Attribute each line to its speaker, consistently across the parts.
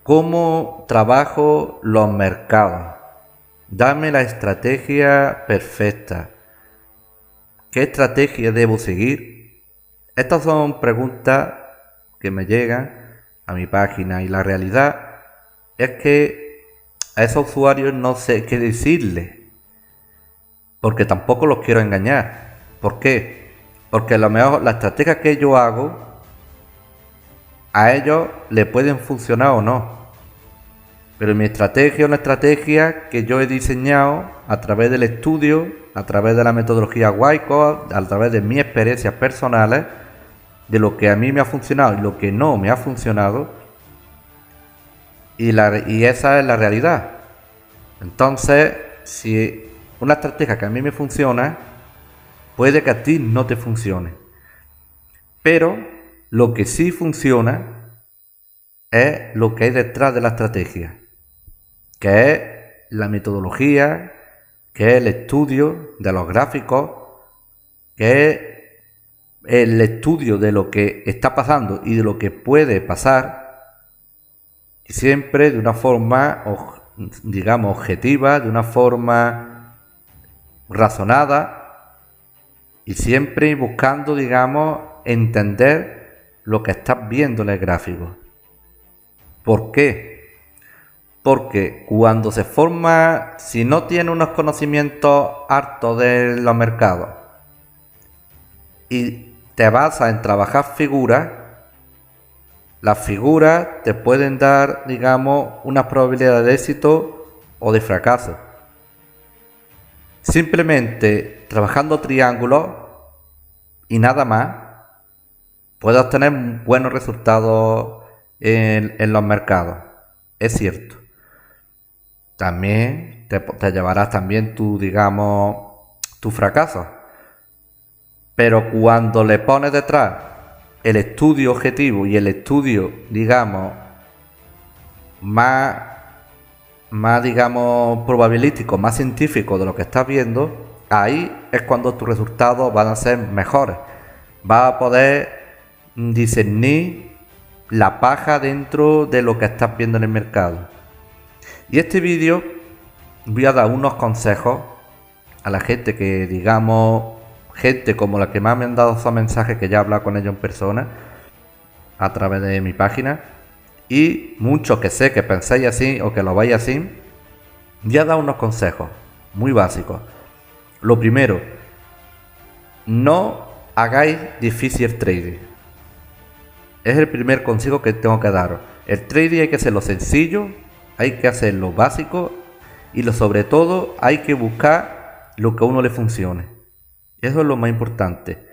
Speaker 1: ¿Cómo trabajo los mercados? Dame la estrategia perfecta. ¿Qué estrategia debo seguir? Estas son preguntas que me llegan a mi página, y la realidad es que a esos usuarios no sé qué decirles, porque tampoco los quiero engañar. ¿Por qué? Porque a lo mejor la estrategia que yo hago a ellos le pueden funcionar o no, pero mi estrategia es una estrategia que yo he diseñado a través del estudio, a través de la metodología Whitecode, a través de mis experiencias personales, de lo que a mí me ha funcionado y lo que no me ha funcionado, y esa es la realidad. Entonces, si una estrategia que a mí me funciona, puede que a ti no te funcione, pero lo que sí funciona es lo que hay detrás de la estrategia, que es la metodología, que es el estudio de los gráficos, que es el estudio de lo que está pasando y de lo que puede pasar, y siempre de una forma, digamos, objetiva, de una forma razonada, y siempre buscando, digamos, entender lo que estás viendo en el gráfico. ¿Por qué? Porque cuando se forma, si no tiene unos conocimientos hartos de los mercados y te basas en trabajar figuras, las figuras te pueden dar, digamos, una probabilidad de éxito o de fracaso. Simplemente trabajando triángulos y nada más, puedes obtener buenos resultados en los mercados. Es cierto. También te llevarás también tu fracaso. Pero cuando le pones detrás el estudio objetivo y el estudio, digamos, más digamos, probabilístico, más científico de lo que estás viendo, ahí es cuando tus resultados van a ser mejores. Vas a poder discernir la paja dentro de lo que estás viendo en el mercado. Y este vídeo voy a dar unos consejos a la gente que, digamos, gente como la que más me han dado esos mensajes, que ya he hablado con ellos en persona a través de mi página, y muchos que sé que pensáis así o que lo vais así. Voy a dar unos consejos muy básicos. Lo primero, no hagáis difícil trading. Es el primer consejo que tengo que daros. El trading hay que hacerlo sencillo, hay que hacerlo básico, y sobre todo hay que buscar lo que a uno le funcione. Eso es lo más importante.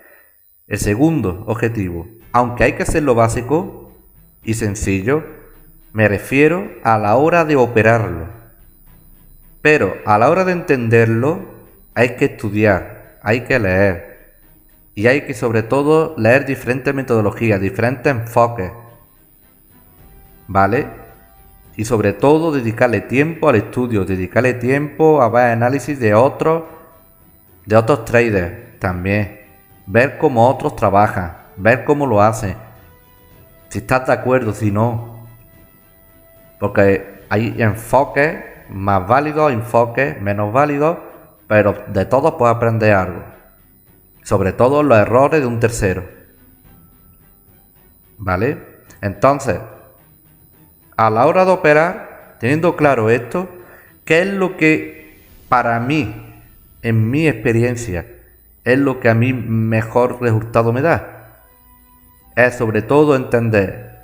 Speaker 1: El segundo objetivo, aunque hay que hacerlo básico y sencillo, me refiero a la hora de operarlo. Pero a la hora de entenderlo hay que estudiar, hay que leer, y hay que sobre todo leer diferentes metodologías, diferentes enfoques, ¿vale? Y sobre todo dedicarle tiempo al estudio, dedicarle tiempo a ver análisis de otros traders también, ver cómo otros trabajan, ver cómo lo hacen, si estás de acuerdo, si no, porque hay enfoques más válidos, enfoques menos válidos, pero de todos puedes aprender algo, sobre todo los errores de un tercero, ¿vale? Entonces, a la hora de operar, teniendo claro esto, ¿qué es lo que para mí, en mi experiencia, es lo que a mí mejor resultado me da? Es sobre todo entender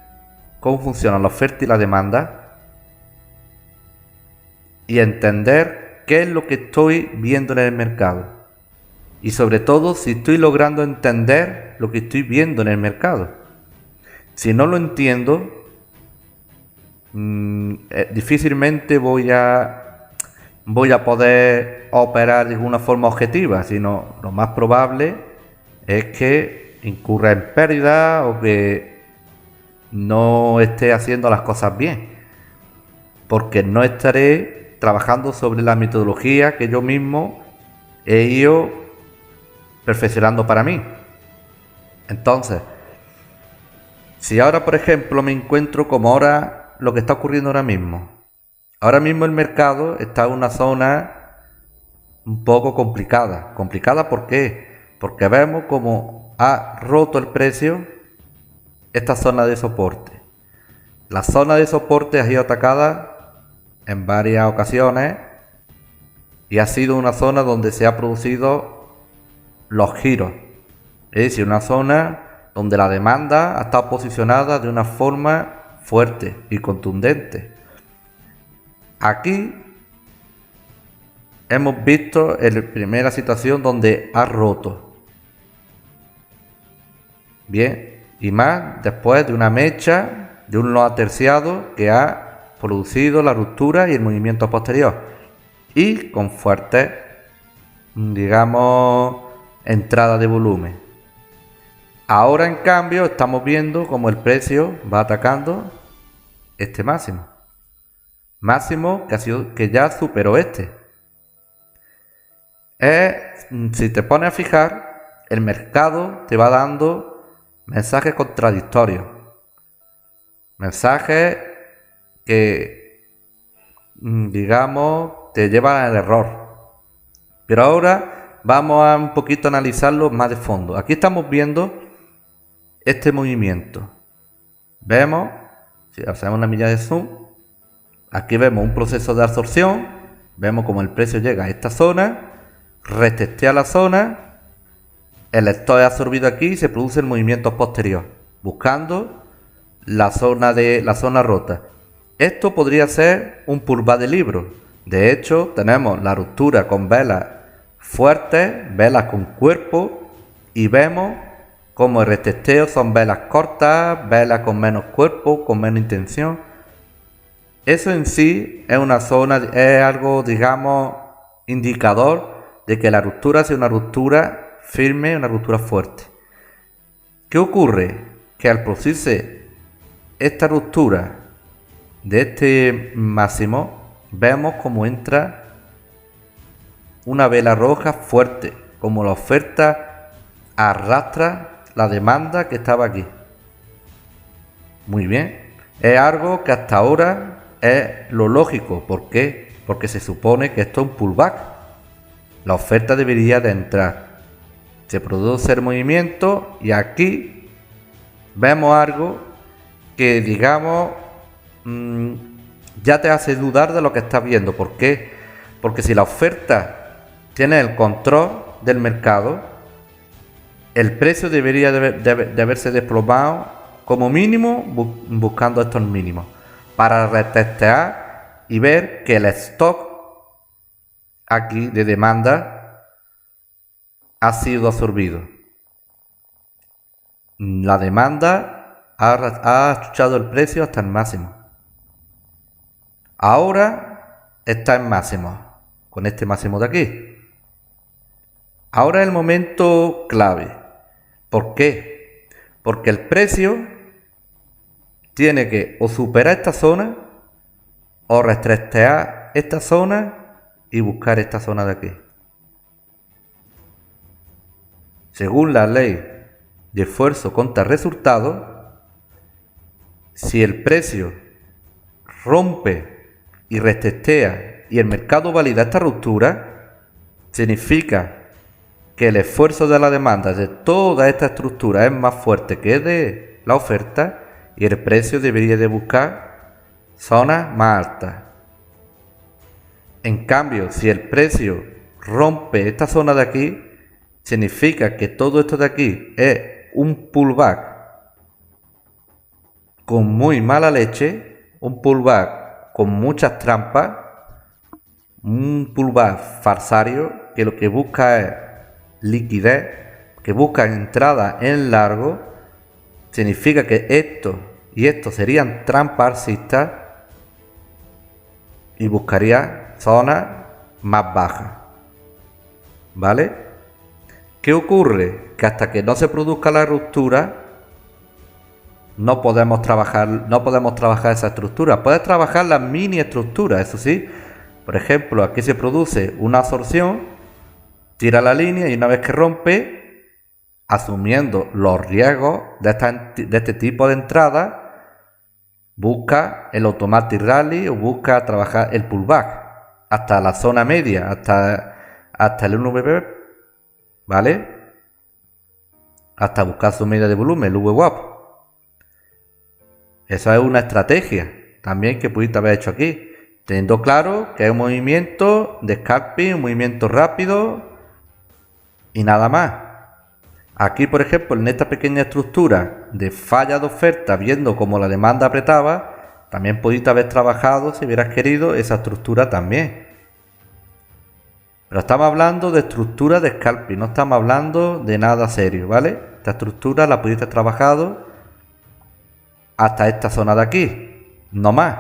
Speaker 1: cómo funciona la oferta y la demanda, y entender qué es lo que estoy viendo en el mercado, y sobre todo si estoy logrando entender lo que estoy viendo en el mercado. Si no lo entiendo, difícilmente voy a poder operar de una forma objetiva, sino lo más probable es que incurra en pérdida o que no esté haciendo las cosas bien, porque no estaré trabajando sobre la metodología que yo mismo he ido perfeccionando para mí. Entonces, si ahora por ejemplo me encuentro como ahora lo que está ocurriendo ahora mismo. Ahora mismo el mercado está en una zona un poco complicada. ¿Complicada por qué? Porque vemos como ha roto el precio esta zona de soporte. La zona de soporte ha sido atacada en varias ocasiones y ha sido una zona donde se ha producido los giros. Es decir, una zona donde la demanda ha estado posicionada de una forma fuerte y contundente. Aquí hemos visto la primera situación donde ha roto. Bien, y más después de una mecha, de un loa terciado que ha producido la ruptura y el movimiento posterior. Y con fuerte, digamos, entrada de volumen. Ahora en cambio estamos viendo como el precio va atacando este máximo. Máximo que ya superó este. Si te pones a fijar, el mercado te va dando mensajes contradictorios. Mensajes que, digamos, te llevan al error. Pero ahora vamos a un poquito analizarlo más de fondo. Aquí estamos viendo este movimiento. Vemos, si hacemos una milla de zoom, aquí vemos un proceso de absorción. Vemos como el precio llega a esta zona, retestea la zona, el stop es absorbido aquí y se produce el movimiento posterior, buscando la zona rota. Esto podría ser un pullback de libro. De hecho, tenemos la ruptura con velas fuertes, velas con cuerpo, y vemos como el retesteo son velas cortas, velas con menos cuerpo, con menos intención. Eso en sí es una zona, es algo, digamos, indicador de que la ruptura sea una ruptura firme, una ruptura fuerte. ¿Qué ocurre? Que al producirse esta ruptura de este máximo, vemos como entra una vela roja fuerte, como la oferta arrastra la demanda que estaba aquí. Muy bien, es algo que hasta ahora es lo lógico. ¿Por qué? Porque se supone que esto es un pullback. La oferta debería de entrar. Se produce el movimiento y aquí vemos algo que, digamos, ya te hace dudar de lo que estás viendo. ¿Por qué? Porque si la oferta tiene el control del mercado, el precio debería de haberse desplomado como mínimo buscando estos mínimos para retestear y ver que el stock aquí de demanda ha sido absorbido. La demanda ha escuchado el precio hasta el máximo. Ahora está en máximo, con este máximo de aquí. Ahora es el momento clave. ¿Por qué? Porque el precio tiene que o superar esta zona o retestear esta zona y buscar esta zona de aquí. Según la ley de esfuerzo contra resultado, si el precio rompe y retestea y el mercado valida esta ruptura, significa que el esfuerzo de la demanda de toda esta estructura es más fuerte que de la oferta y el precio debería de buscar zonas más altas. En cambio, si el precio rompe esta zona de aquí, significa que todo esto de aquí es un pullback con muy mala leche, un pullback con muchas trampas, un pullback falsario que lo que busca es liquidez, que busca entrada en largo. Significa que esto y esto serían trampas alcistas y buscaría zonas más bajas. ¿Vale? ¿Qué ocurre? Que hasta que no se produzca la ruptura no podemos trabajar esa estructura. Puedes trabajar las mini estructuras, eso sí. Por ejemplo, aquí se produce una absorción, tira la línea y una vez que rompe, asumiendo los riesgos de este tipo de entrada, busca el automatic rally o busca trabajar el pullback hasta la zona media, hasta el 1VP, ¿vale? Hasta buscar su media de volumen, el VWAP. Esa es una estrategia también que pudiste haber hecho aquí, teniendo claro que es un movimiento de scalping, un movimiento rápido y nada más. Aquí, por ejemplo, en esta pequeña estructura de falla de oferta, viendo cómo la demanda apretaba, también pudiste haber trabajado, si hubieras querido, esa estructura también. Pero estamos hablando de estructura de scalping, no estamos hablando de nada serio, ¿vale? Esta estructura la pudiste haber trabajado hasta esta zona de aquí, no más.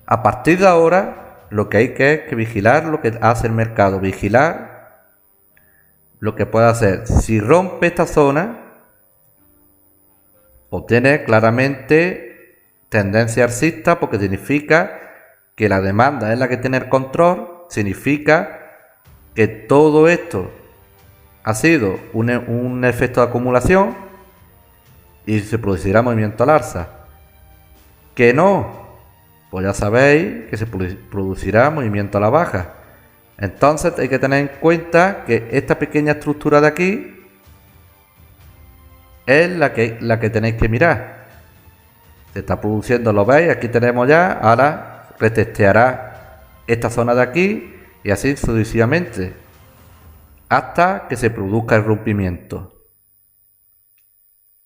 Speaker 1: A partir de ahora, lo que hay que vigilar lo que hace el mercado, vigilar lo que puede hacer. Si rompe esta zona, obtiene claramente tendencia alcista, porque significa que la demanda es la que tiene el control, significa que todo esto ha sido un efecto de acumulación y se producirá movimiento al alza. Que no, pues ya sabéis que se producirá movimiento a la baja. Entonces hay que tener en cuenta que esta pequeña estructura de aquí es la que tenéis que mirar. Se está produciendo, lo veis, aquí tenemos ya, ahora retesteará esta zona de aquí y así sucesivamente hasta que se produzca el rompimiento.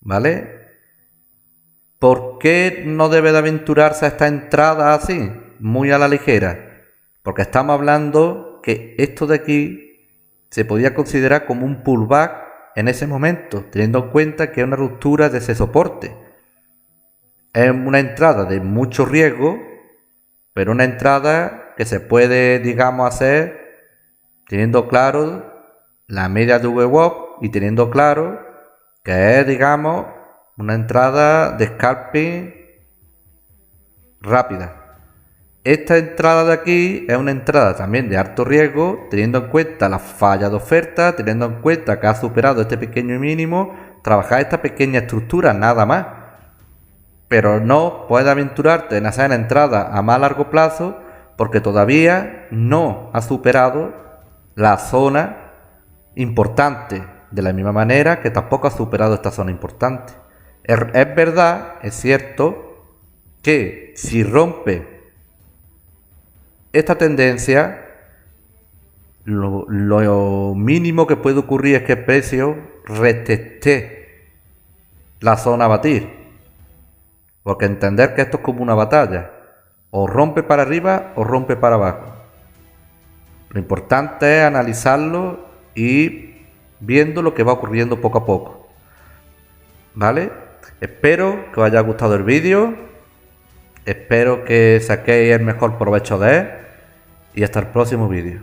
Speaker 1: ¿Vale? ¿Por qué no debe de aventurarse a esta entrada así, muy a la ligera? Porque estamos hablando que esto de aquí se podía considerar como un pullback en ese momento, teniendo en cuenta que es una ruptura de ese soporte. Es una entrada de mucho riesgo, pero una entrada que se puede, digamos, hacer teniendo claro la media de VWAP y teniendo claro que es, digamos, una entrada de scalping rápida. Esta entrada de aquí es una entrada también de alto riesgo, teniendo en cuenta la falla de oferta, teniendo en cuenta que ha superado este pequeño mínimo, trabajar esta pequeña estructura, nada más. Pero no puedes aventurarte en hacer entrada a más largo plazo porque todavía no ha superado la zona importante, de la misma manera que tampoco ha superado esta zona importante. Es verdad, es cierto, que si rompe esta tendencia, lo mínimo que puede ocurrir es que el precio reteste la zona a batir. Porque entender que esto es como una batalla. O rompe para arriba o rompe para abajo. Lo importante es analizarlo y viendo lo que va ocurriendo poco a poco. ¿Vale? Espero que os haya gustado el vídeo. Espero que saquéis el mejor provecho de él. Y hasta el próximo vídeo.